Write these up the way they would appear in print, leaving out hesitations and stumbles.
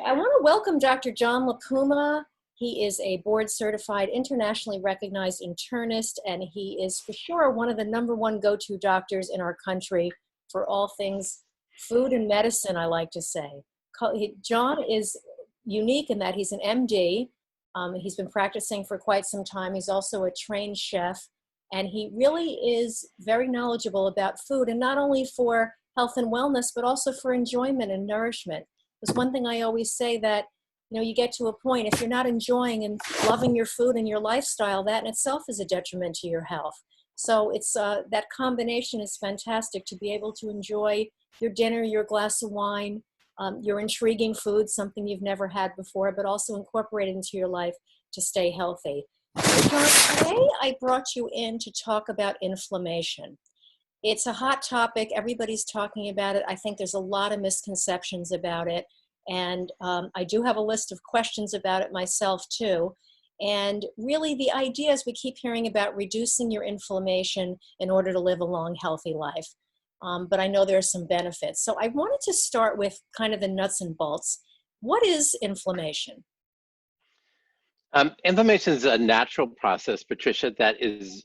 I want to welcome Dr. John La Puma. He is a board certified, internationally recognized internist, and he is for sure one of the #1 go-to doctors in our country for all things food and medicine, I like to say. John is unique in that he's an MD. He's been practicing for quite some time. He's also a trained chef, and he really is very knowledgeable about food, and not only for health and wellness, but also for enjoyment and nourishment. There's one thing I always say that, you get to a point, if you're not enjoying and loving your food and your lifestyle, that in itself is a detriment to your health. So it's that combination is fantastic to be able to enjoy your dinner, your glass of wine, your intriguing food, something you've never had before, but also incorporate it into your life to stay healthy. So John, today I brought you in to talk about inflammation. It's a hot topic. Everybody's talking about it. I think there's a lot of misconceptions about it. And I do have a list of questions about it myself too. And really the idea is we keep hearing about reducing your inflammation in order to live a long, healthy life. But I know there are some benefits. So I wanted to start with kind of the nuts and bolts. What is inflammation? Inflammation is a natural process, Patricia, that is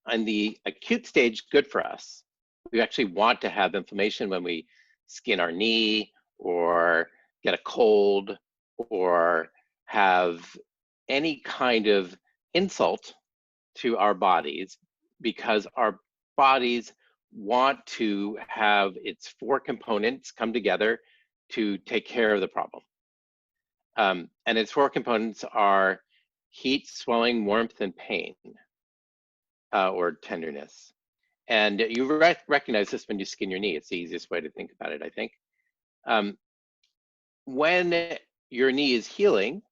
on the acute stage good for us. We actually want to have inflammation when we skin our knee or get a cold or have any kind of insult to our bodies, because our bodies want to have its 4 components come together to take care of the problem. And its 4 components are heat, swelling, warmth, and pain, or tenderness. And you recognize this when you skin your knee. It's the easiest way to think about it, I think. When your knee is healing,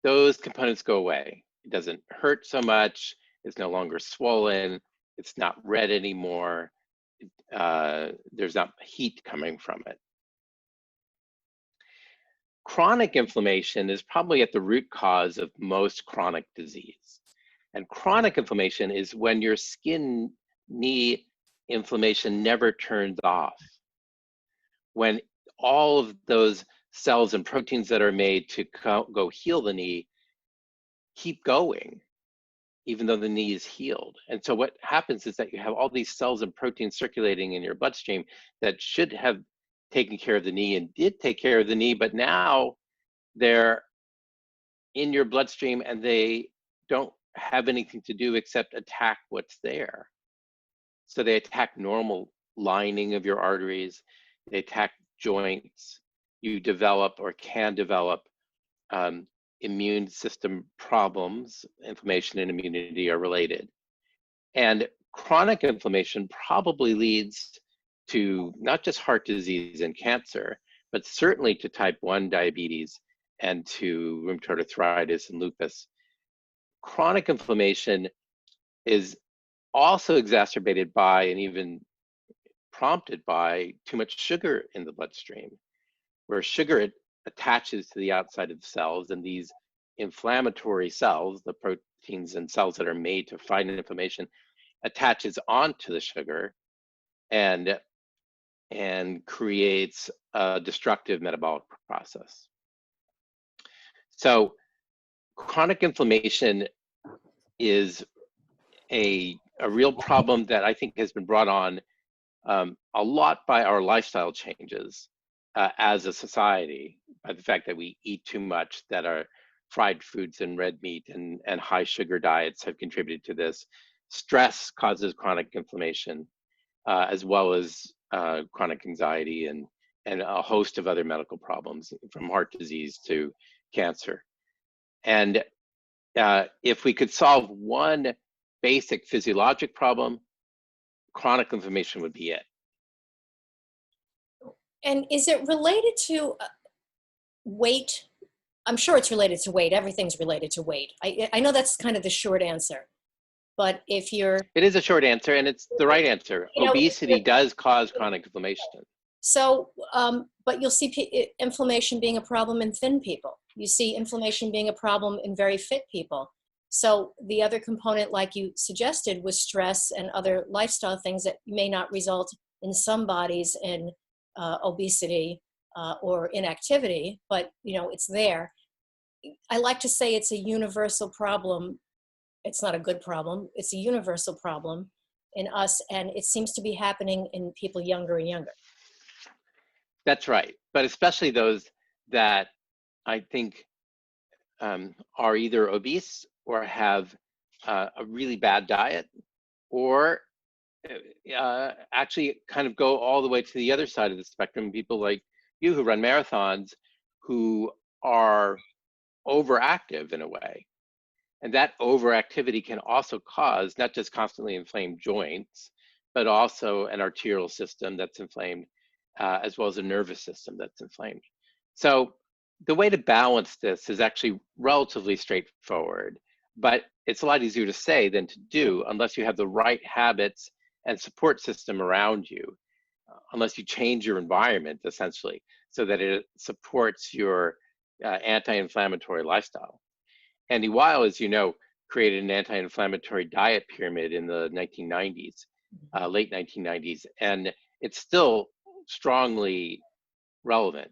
those components go away. It doesn't hurt so much. It's no longer swollen. It's not red anymore. There's not heat coming from it. Chronic inflammation is probably at the root cause of most chronic disease. And chronic inflammation is when your skin knee inflammation never turns off. When all of those cells and proteins that are made to go heal the knee keep going, even though the knee is healed. And so what happens is that you have all these cells and proteins circulating in your bloodstream that should have taken care of the knee and did take care of the knee, but now they're in your bloodstream and they don't have anything to do except attack what's there. So they attack normal lining of your arteries, they attack joints. You develop or can develop immune system problems. Inflammation and immunity are related. And chronic inflammation probably leads to not just heart disease and cancer, but certainly to type 1 diabetes and to rheumatoid arthritis and lupus. Chronic inflammation is also exacerbated by and even prompted by too much sugar in the bloodstream, where sugar attaches to the outside of the cells, and these inflammatory cells, the proteins and cells that are made to fight inflammation, attaches onto the sugar and creates a destructive metabolic process. So chronic inflammation is a real problem that I think has been brought on a lot by our lifestyle changes as a society, by the fact that we eat too much, that our fried foods and red meat and high sugar diets have contributed to this. Stress causes chronic inflammation, as well as chronic anxiety and a host of other medical problems, from heart disease to cancer. And if we could solve one basic physiologic problem, chronic inflammation would be it. And is it related to weight? I'm sure it's related to weight. Everything's related to weight. I know that's kind of the short answer, but if you're... It is a short answer, and it's the right answer. Obesity does cause chronic inflammation. So, but you'll see inflammation being a problem in thin people. You see inflammation being a problem in very fit people. So the other component, like you suggested, was stress and other lifestyle things that may not result in some bodies in obesity, or inactivity, but it's there. I like to say it's a universal problem. It's not a good problem. It's a universal problem in us, and it seems to be happening in people younger and younger. That's right. But especially those that I think are either obese or have a really bad diet, or actually kind of go all the way to the other side of the spectrum. People like you who run marathons, who are overactive in a way. And that overactivity can also cause not just constantly inflamed joints, but also an arterial system that's inflamed, as well as a nervous system that's inflamed. So the way to balance this is actually relatively straightforward, but it's a lot easier to say than to do unless you have the right habits and support system around you, unless you change your environment essentially so that it supports your anti-inflammatory lifestyle. Andy Weil, as you know, created an anti-inflammatory diet pyramid in the 1990s, late 1990s, and it's still strongly relevant,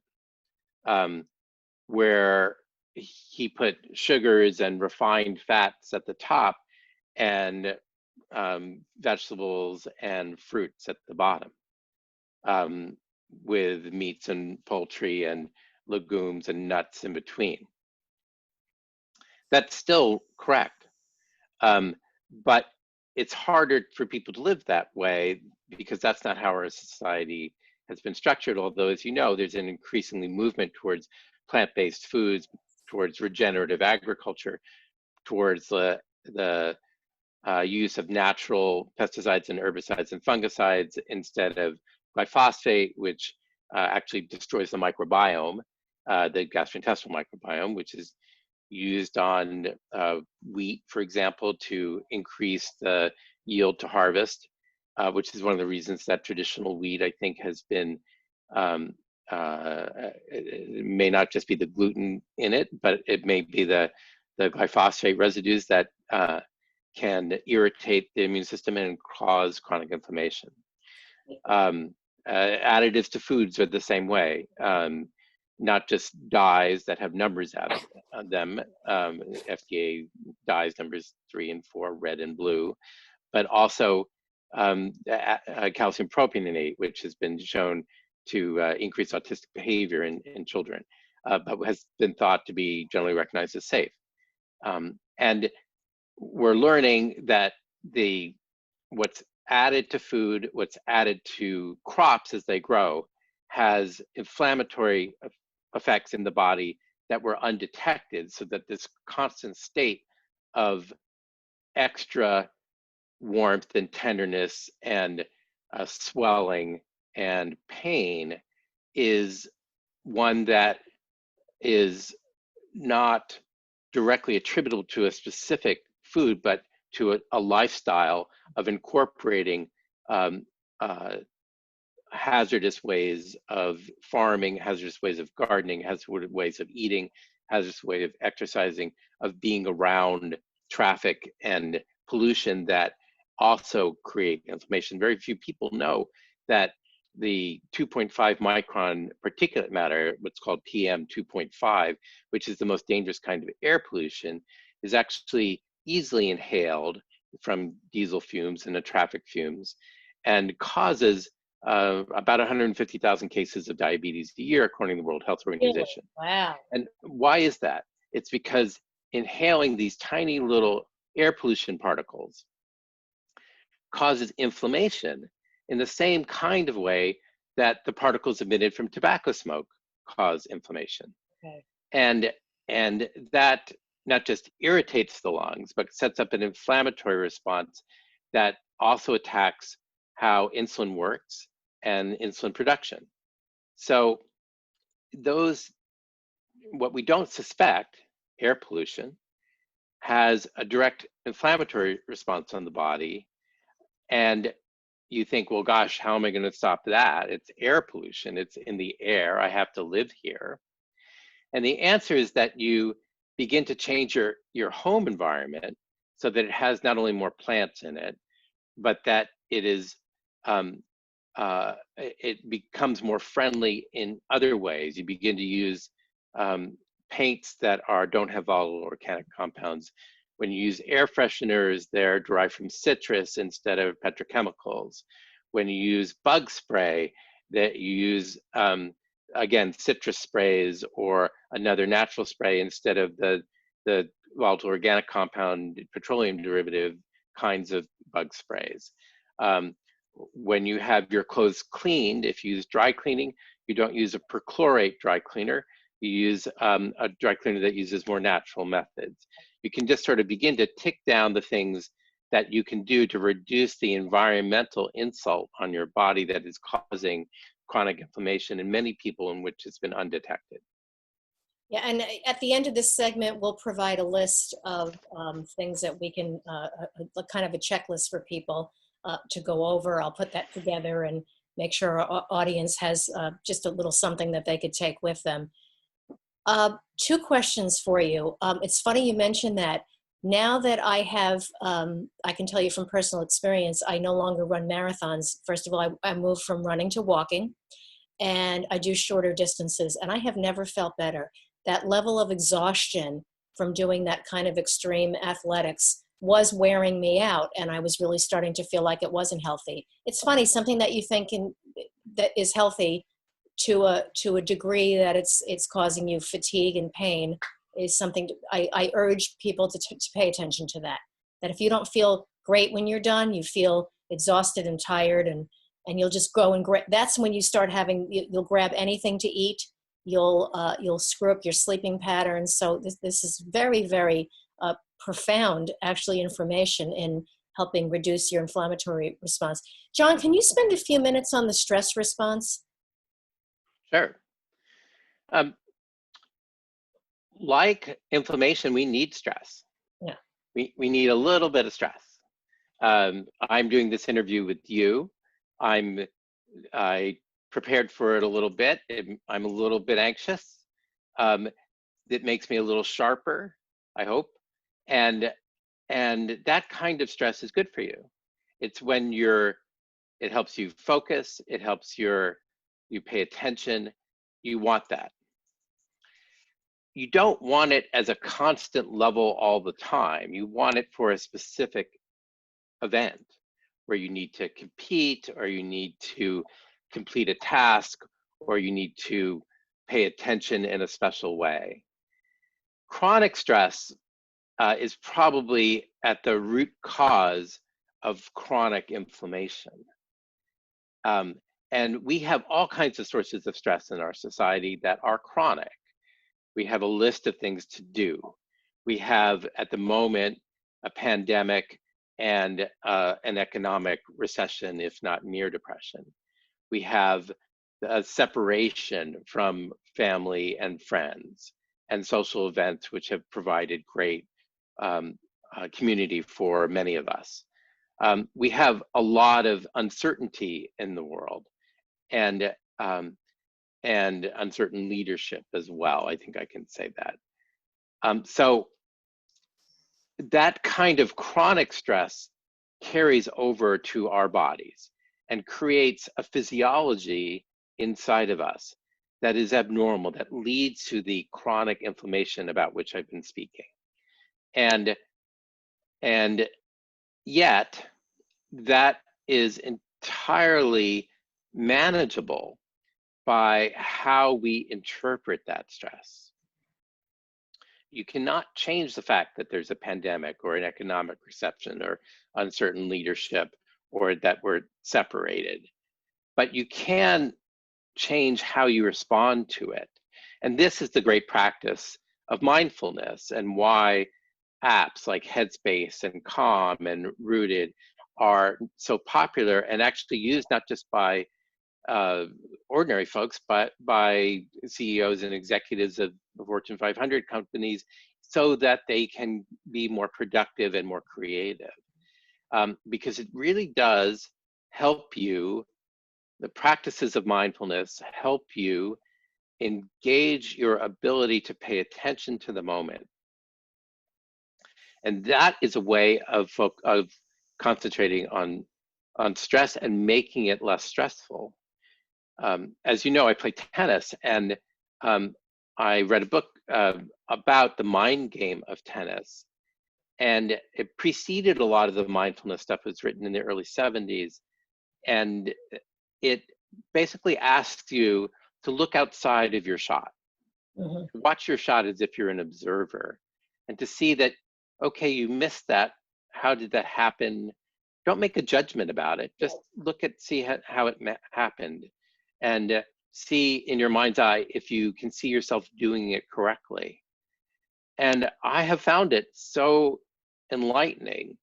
where he put sugars and refined fats at the top and vegetables and fruits at the bottom, with meats and poultry and legumes and nuts in between. That's still correct. But it's harder for people to live that way because that's not how our society has been structured. Although, as you know, there's an increasingly movement towards plant-based foods, towards regenerative agriculture, towards the use of natural pesticides and herbicides and fungicides instead of glyphosate, which actually destroys the microbiome, the gastrointestinal microbiome, which is used on wheat, for example, to increase the yield to harvest, which is one of the reasons that traditional wheat, I think, has been, it may not just be the gluten in it, but it may be the glyphosate residues that can irritate the immune system and cause chronic inflammation. Additives to foods are the same way. Not just dyes that have numbers out of them, FDA dyes numbers 3 and 4, red and blue, but also calcium propionate, which has been shown to increase autistic behavior in children, but has been thought to be generally recognized as safe. And we're learning that what's added to food, what's added to crops as they grow, has inflammatory effects in the body that were undetected, so that this constant state of extra warmth and tenderness and swelling and pain is one that is not directly attributable to a specific food, but to a lifestyle of incorporating hazardous ways of farming, hazardous ways of gardening, hazardous ways of eating, hazardous way of exercising, of being around traffic and pollution that also create inflammation. Very few people know that the 2.5 micron particulate matter, what's called PM 2.5, which is the most dangerous kind of air pollution, is actually easily inhaled from diesel fumes and the traffic fumes, and causes about 150,000 cases of diabetes a year, according to the World Health Organization. Wow. And why is that? It's because inhaling these tiny little air pollution particles causes inflammation in the same kind of way that the particles emitted from tobacco smoke cause inflammation. Okay. And that not just irritates the lungs, but sets up an inflammatory response that also attacks how insulin works and insulin production. So what we don't suspect, air pollution, has a direct inflammatory response on the body. And you think, well, gosh, how am I going to stop that? It's air pollution. It's in the air. I have to live here. And the answer is that you begin to change your home environment so that it has not only more plants in it, but that it is it becomes more friendly in other ways. You begin to use paints that don't have volatile organic compounds. When you use air fresheners, they're derived from citrus instead of petrochemicals. When you use bug spray, that you use again citrus sprays or another natural spray instead of the volatile organic compound petroleum derivative kinds of bug sprays. When you have your clothes cleaned, if you use dry cleaning, you don't use a perchlorate dry cleaner. You use a dry cleaner that uses more natural methods. You can just sort of begin to tick down the things that you can do to reduce the environmental insult on your body that is causing chronic inflammation in many people in which it's been undetected. Yeah, and at the end of this segment, we'll provide a list of things that we can, a kind of a checklist for people to go over. I'll put that together and make sure our audience has just a little something that they could take with them. Two questions for you. It's funny you mentioned that. Now that I have, I can tell you from personal experience, I no longer run marathons. First of all, I moved from running to walking, and I do shorter distances, and I have never felt better. That level of exhaustion from doing that kind of extreme athletics was wearing me out, and I was really starting to feel like it wasn't healthy. It's funny, something that you think that is healthy to a degree that it's causing you fatigue and pain is something I urge people to pay attention to that. That if you don't feel great when you're done, you feel exhausted and tired, and you'll just go and grab. That's when you start having. You'll grab anything to eat. You'll screw up your sleeping patterns. So this is very, very profound, actually, information in helping reduce your inflammatory response. John, can you spend a few minutes on the stress response? Sure. Like inflammation, we need stress. Yeah. We need a little bit of stress. I'm doing this interview with you. I prepared for it a little bit. I'm a little bit anxious. It makes me a little sharper, I hope. And that kind of stress is good for you. It's when it helps you focus, it helps you pay attention. You want that. You don't want it as a constant level all the time. You want it for a specific event where you need to compete, or you need to complete a task, or you need to pay attention in a special way. Chronic stress is probably at the root cause of chronic inflammation. And we have all kinds of sources of stress in our society that are chronic. We have a list of things to do. We have, at the moment, a pandemic and an economic recession, if not near depression. We have a separation from family and friends and social events, which have provided great community for many of us. We have a lot of uncertainty in the world, and uncertain leadership as well. I think I can say that. So that kind of chronic stress carries over to our bodies and creates a physiology inside of us that is abnormal, that leads to the chronic inflammation about which I've been speaking. And yet, that is entirely manageable by how we interpret that stress. You cannot change the fact that there's a pandemic or an economic recession or uncertain leadership or that we're separated, but you can change how you respond to it. And this is the great practice of mindfulness, and why apps like Headspace and Calm and Rooted are so popular and actually used not just by ordinary folks, but by CEOs and executives of the Fortune 500 companies, so that they can be more productive and more creative. Because it really does help you, the practices of mindfulness help you engage your ability to pay attention to the moment. And that is a way of concentrating on on stress and making it less stressful. As you know, I play tennis, and I read a book about the mind game of tennis, and it preceded a lot of the mindfulness stuff. It was written in the early 70s, and it basically asks you to look outside of your shot. Watch your shot as if you're an observer, and to see that, okay, you missed that. How did that happen? Don't make a judgment about it. Just look at, see how it happened, and see in your mind's eye if you can see yourself doing it correctly. And I have found it so enlightening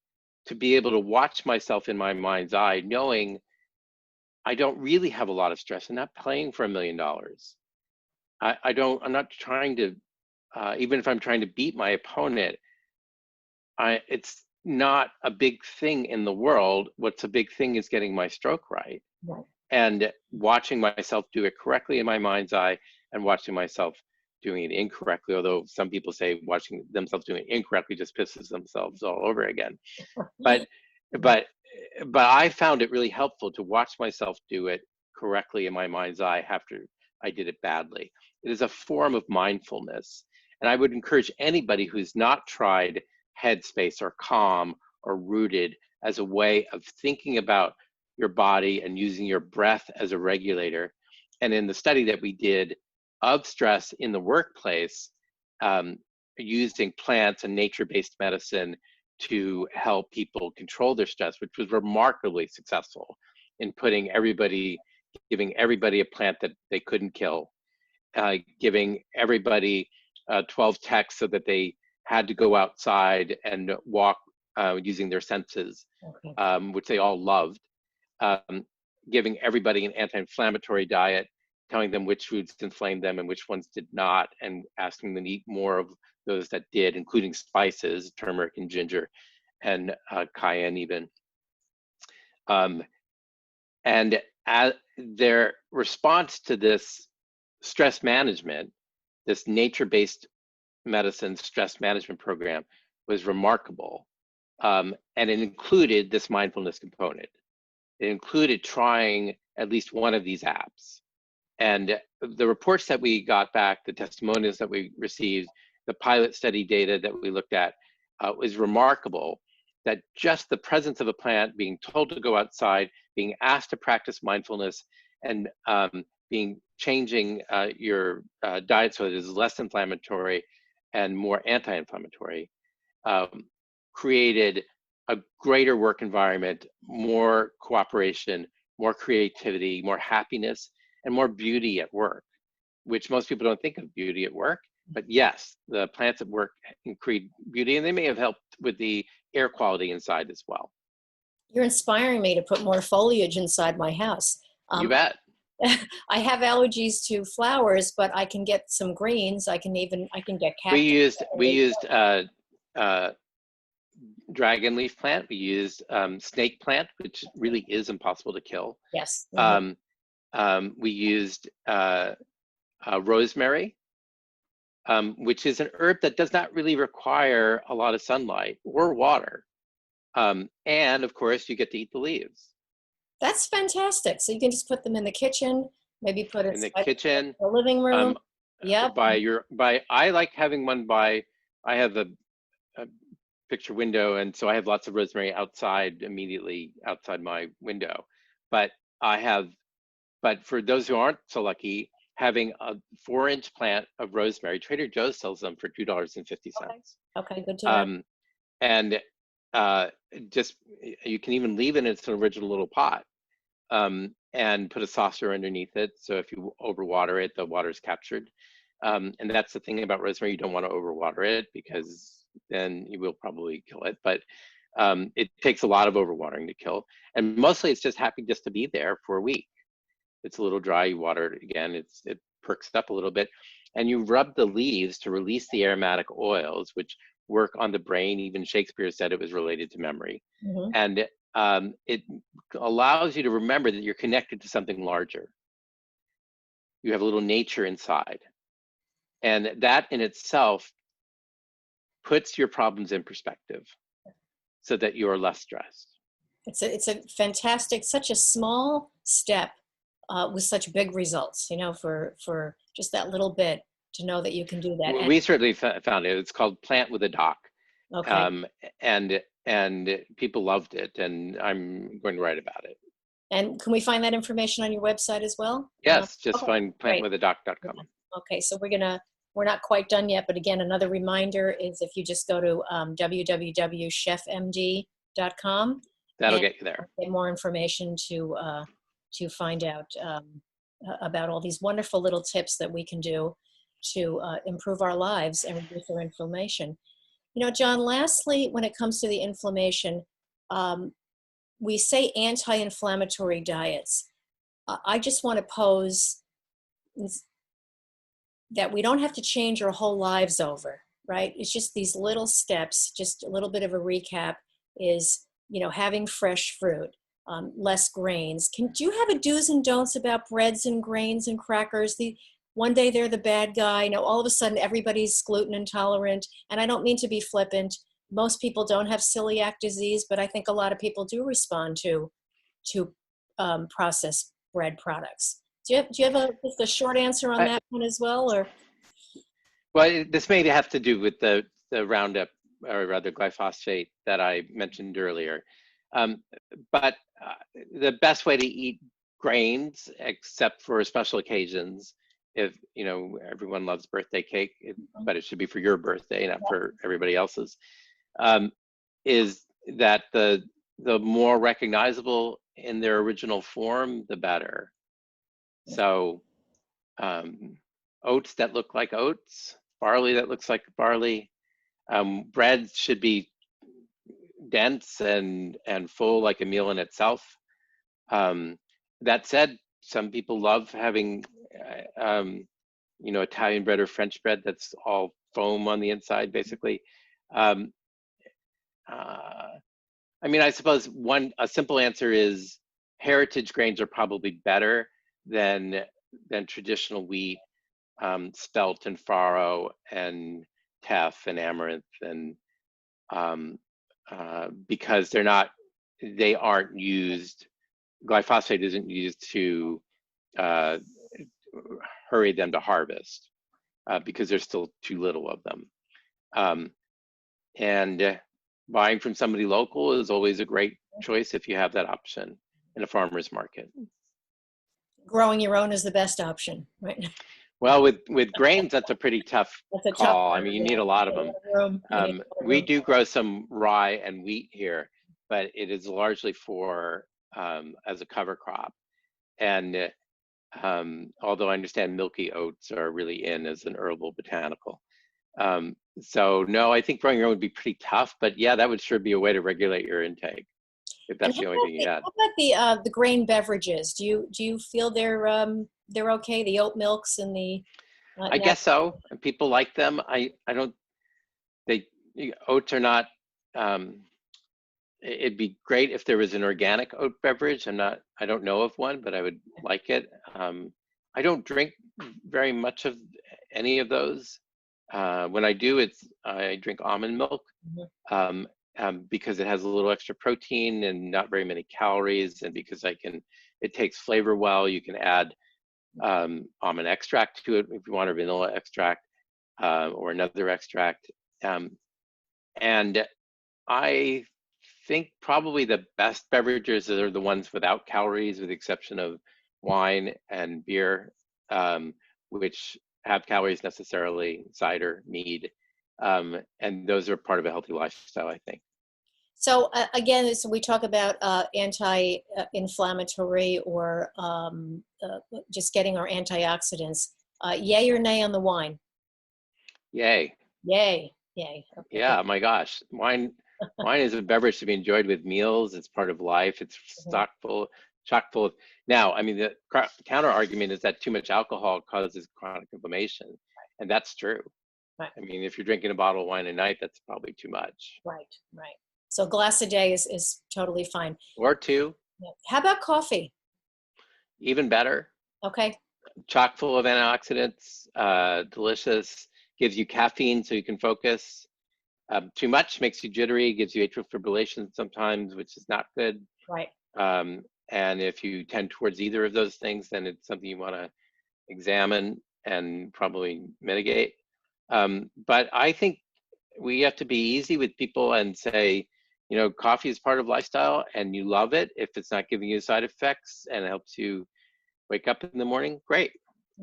to be able to watch myself in my mind's eye, knowing I don't really have a lot of stress. I'm not playing for $1 million. I'm not trying to, even if I'm trying to beat my opponent, it's not a big thing in the world. What's a big thing is getting my stroke right. And watching myself do it correctly in my mind's eye, and watching myself doing it incorrectly, although some people say watching themselves doing it incorrectly just pisses themselves all over again. But I found it really helpful to watch myself do it correctly in my mind's eye after I did it badly. It is a form of mindfulness. And I would encourage anybody who's not tried Headspace or Calm or Rooted as a way of thinking about your body and using your breath as a regulator. And in the study that we did of stress in the workplace, using plants and nature-based medicine to help people control their stress, which was remarkably successful in giving everybody a plant that they couldn't kill, giving everybody 12 texts so that they had to go outside and walk using their senses, which they all loved, giving everybody an anti-inflammatory diet, telling them which foods inflamed them and which ones did not, and asking them to eat more of those that did, including spices, turmeric and ginger, and cayenne even. And their response to this stress management, this nature-based medicine stress management program, was remarkable. And it included this mindfulness component. It included trying at least one of these apps. And the reports that we got back, the testimonials that we received, the pilot study data that we looked at, was remarkable, that just the presence of a plant, being told to go outside, being asked to practice mindfulness, and changing your diet so it is less inflammatory and more anti-inflammatory, created a greater work environment, more cooperation, more creativity, more happiness, and more beauty at work, which most people don't think of beauty at work. But yes, the plants at work create beauty, and they may have helped with the air quality inside as well. You're inspiring me to put more foliage inside my house. You bet. I have allergies to flowers, but I can get some greens. I can get cactus. We used dragon leaf plant. We used snake plant, which really is impossible to kill. Yes. We used rosemary, which is an herb that does not really require a lot of sunlight or water. And of course, you get to eat the leaves. That's fantastic. So you can just put them in the kitchen, maybe put it in the kitchen, the living room. I like having one I have a picture window, and so I have lots of rosemary immediately outside my window. But for those who aren't so lucky, having a 4-inch plant of rosemary, Trader Joe's sells them for $2.50. Okay, good to know. And just, you can even leave it in its original little pot, and put a saucer underneath it. So if you overwater it, the water is captured. And that's the thing about rosemary, you don't want to overwater it because then you will probably kill it. But it takes a lot of overwatering to kill. And mostly it's just happy just to be there for a week. It's a little dry, you water it again, it perks up a little bit. And you rub the leaves to release the aromatic oils, which work on the brain. Even Shakespeare said it was related to memory. And it allows you to remember that you're connected to something larger. You have a little nature inside. And that in itself puts your problems in perspective so that you are less stressed. It's a fantastic, such a small step with such big results, for just that little bit to know that you can do that. And We certainly found it. It's called Plant with a Doc, okay. um, and people loved it, and I'm going to write about it. And can we find that information on your website as well? Yes, just Okay, find great. plantwithadoc.com. Okay, so we're not quite done yet, but again, another reminder is if you just go to www.chefmd.com That'll and get you there. get more information to find out about all these wonderful little tips that we can do to improve our lives and reduce our inflammation. John, lastly, when it comes to the inflammation, we say anti-inflammatory diets. I just want to pose that we don't have to change our whole lives over, right? It's just these little steps. Just a little bit of a recap is, having fresh fruit, less grains. Do you have a do's and don'ts about breads and grains and crackers? One day they're the bad guy. All of a sudden everybody's gluten intolerant. And I don't mean to be flippant. Most people don't have celiac disease, but I think a lot of people do respond to processed bread products. Do you have just a short answer on that one as well, or? Well, this may have to do with the Roundup, or rather glyphosate, that I mentioned earlier. But the best way to eat grains, except for special occasions, if everyone loves birthday cake, but it should be for your birthday, not for everybody else's, is that the more recognizable in their original form, the better. So oats that look like oats, barley that looks like barley. Bread should be dense and full, like a meal in itself. That said, some people love having Italian bread or French bread that's all foam on the inside, basically. I suppose a simple answer is heritage grains are probably better than traditional wheat, spelt and farro and teff and amaranth, and because they aren't used. Glyphosate isn't used to hurry them to harvest because there's still too little of them. And buying from somebody local is always a great choice if you have that option in a farmer's market. Growing your own is the best option, right? Well, with grains, that's a pretty tough call. Tough one. You need a lot of them. We do grow some rye and wheat here, but it is largely for as a cover crop. And although I understand milky oats are really in as an herbal botanical. So no, I think growing your own would be pretty tough, but yeah, that would sure be a way to regulate your intake, if that's the only thing you had. How about the grain beverages? Do you feel they're okay? The oat milks and the I guess so. And people like them. I don't. Oats are not. It'd be great if there was an organic oat beverage. I don't know of one, but I would like it. I don't drink very much of any of those. When I do, I drink almond milk because it has a little extra protein and not very many calories, and because it takes flavor well. You can add almond extract to it if you want, or vanilla extract or another extract. And I think probably the best beverages are the ones without calories, with the exception of wine and beer, which have calories necessarily, cider, mead, and those are part of a healthy lifestyle, I think. So again, so we talk about anti-inflammatory or just getting our antioxidants. Yay or nay on the wine? Yay. Yay. Yay. Okay. Yeah, my gosh. Wine is a beverage to be enjoyed with meals. It's part of life. It's chock full of. Now, the counter argument is that too much alcohol causes chronic inflammation, and that's true. Right. If you're drinking a bottle of wine a night, that's probably too much. Right. So a glass a day is totally fine. Or two. Yeah. How about coffee? Even better. Okay. Chock full of antioxidants, delicious, gives you caffeine so you can focus. Too much makes you jittery, gives you atrial fibrillation sometimes, which is not good. Right. And if you tend towards either of those things, then it's something you want to examine and probably mitigate. But I think we have to be easy with people and say, you know, coffee is part of lifestyle and you love it. If it's not giving you side effects and it helps you wake up in the morning, great.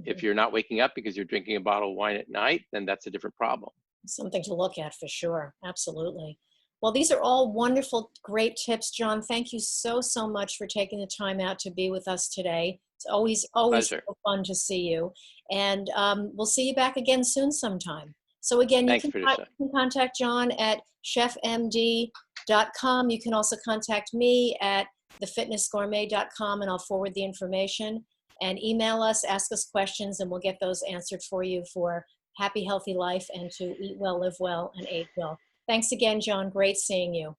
If you're not waking up because you're drinking a bottle of wine at night, then that's a different problem. Something to look at for sure. Absolutely. Well, these are all wonderful, great tips, John. Thank you so, so much for taking the time out to be with us today. It's always Pleasure. so fun to see you. And we'll see you back again soon sometime. So again, Thanks, Patricia. you can contact John at chefmd.com. You can also contact me at thefitnessgourmet.com, and I'll forward the information. And email us, ask us questions, and we'll get those answered for you for happy, healthy life and to eat well, live well, and age well. Thanks again, John. Great seeing you.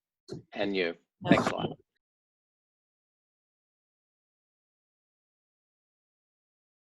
And you. Thanks a lot.